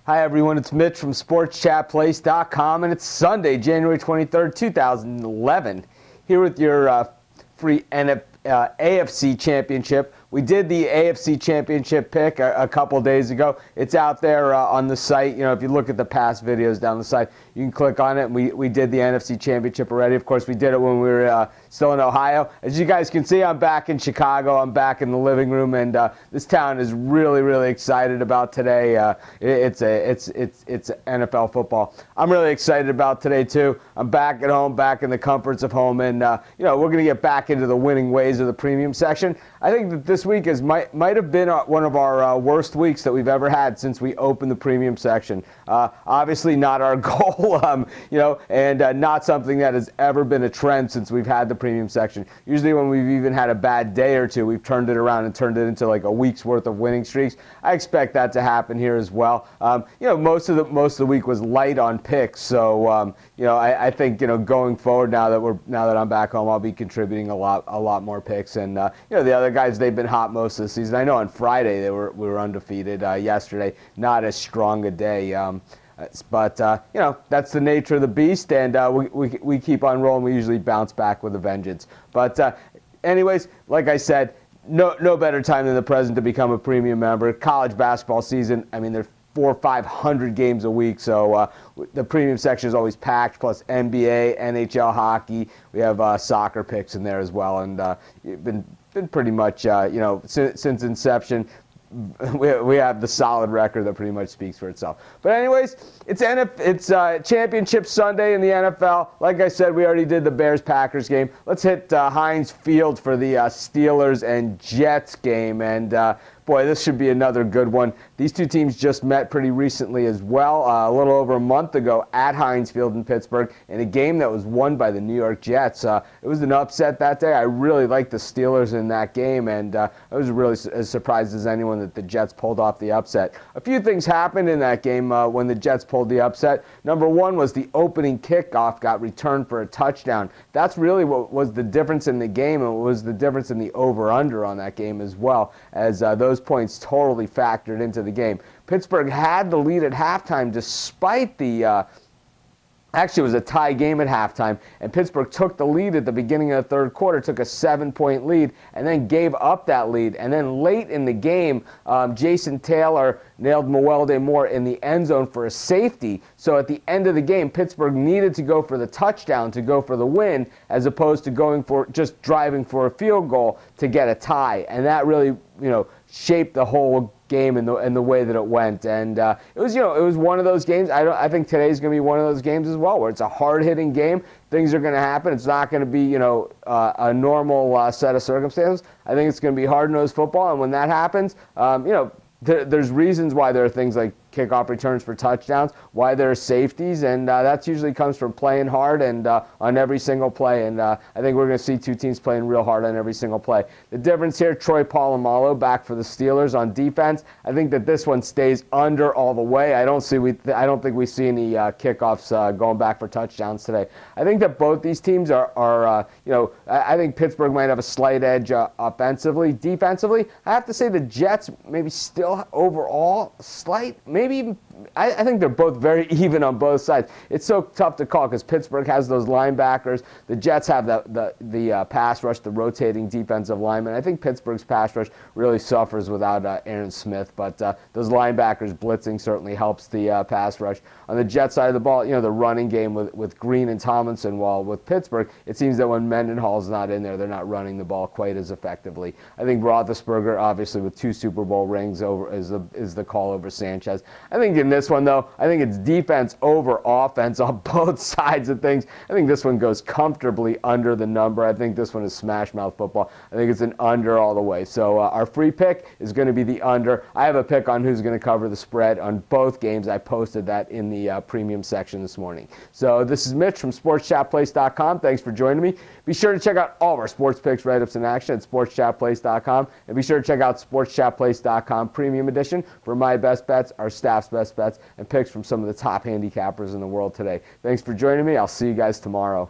Hi everyone, it's Mitch from SportsChatPlace.com, and it's Sunday, January 23rd, 2011. Here with your free AFC Championship. We did the AFC Championship pick a couple days ago. It's out there on the site. You know, if you look at the past videos down the site, you can click on it. And we did the NFC Championship already. Of course, we did it when we were still in Ohio. As you guys can see, I'm back in Chicago. I'm back in the living room, and this town is really, really excited about today. It's NFL football. I'm really excited about today too. I'm back at home, back in the comforts of home, and you know, we're going to get back into the winning ways of the premium section. I think that this week might have been one of our worst weeks that we've ever had since we opened the premium section. Obviously not our goal, you know, and not something that has ever been a trend since we've had the premium section. Usually when we've even had a bad day or two, we've turned it around and turned it into like a week's worth of winning streaks. I expect that to happen here as well. You know, most of the week was light on picks, so you know, I think, you know, going forward now that I'm back home, I'll be contributing a lot more picks, and you know, the other guys, they've been hot most of the season. I know on Friday we were undefeated. Yesterday, not as strong a day. But you know, that's the nature of the beast, and we keep on rolling. We usually bounce back with a vengeance. But anyways, like I said, no better time than the present to become a premium member. College basketball season, I mean, there's 400 or 500 games a week, so the premium section is always packed, plus NBA, NHL hockey. We have soccer picks in there as well, and been pretty much, you know, since inception, we have the solid record that pretty much speaks for itself. But anyways, it's Championship Sunday in the NFL. Like I said, we already did the Bears-Packers game. Let's hit Heinz Field for the Steelers and Jets game, and boy, this should be another good one. These two teams just met pretty recently as well, a little over a month ago at Heinz Field in Pittsburgh, in a game that was won by the New York Jets. It was an upset that day. I really liked the Steelers in that game, and I was really as surprised as anyone that the Jets pulled off the upset. A few things happened in that game when the Jets pulled the upset. Number one was the opening kickoff got returned for a touchdown. That's really what was the difference in the game, and what was the difference in the over-under on that game as well, as those points totally factored into the game. Pittsburgh had the lead at halftime despite the actually, it was a tie game at halftime, and Pittsburgh took the lead at the beginning of the third quarter, took a 7-point lead, and then gave up that lead. And then late in the game, Jason Taylor nailed Mewelde Moore in the end zone for a safety. So at the end of the game, Pittsburgh needed to go for the touchdown to go for the win, as opposed to going for just driving for a field goal to get a tie. And that really, you know, shaped the whole game in the way that it went, and it was, you know, it was one of those games. I think today's going to be one of those games as well, where it's a hard-hitting game. Things are going to happen. It's not going to be, you know, a normal set of circumstances. I think it's going to be hard-nosed football, and when that happens, you know, there's reasons why there are things like kickoff returns for touchdowns, why there are safeties, and that usually comes from playing hard and on every single play. And I think we're going to see two teams playing real hard on every single play. The difference here, Troy Polamalu back for the Steelers on defense. I think that this one stays under all the way. I don't think we see any kickoffs going back for touchdowns today. I think that both these teams are you know, I think Pittsburgh might have a slight edge offensively. Defensively, I have to say the Jets maybe still overall slight. Maybe even, I think they're both very even on both sides. It's so tough to call because Pittsburgh has those linebackers. The Jets have the pass rush, the rotating defensive linemen. I think Pittsburgh's pass rush really suffers without Aaron Smith, but those linebackers blitzing certainly helps the pass rush. On the Jets side of the ball, you know, the running game with Green and Tomlinson, while with Pittsburgh, it seems that when Mendenhall's not in there, they're not running the ball quite as effectively. I think Roethlisberger, obviously with 2 Super Bowl rings, is the call over Sanchez. I think in this one, though, I think it's defense over offense on both sides of things. I think this one goes comfortably under the number. I think this one is smash mouth football. I think it's an under all the way. So our free pick is going to be the under. I have a pick on who's going to cover the spread on both games. I posted that in the premium section this morning. So this is Mitch from SportsChatPlace.com. Thanks for joining me. Be sure to check out all of our sports picks, write-ups, and action at SportsChatPlace.com. And be sure to check out SportsChatPlace.com Premium Edition for my best bets, our staff's best bets, and picks from some of the top handicappers in the world today. Thanks for joining me. I'll see you guys tomorrow.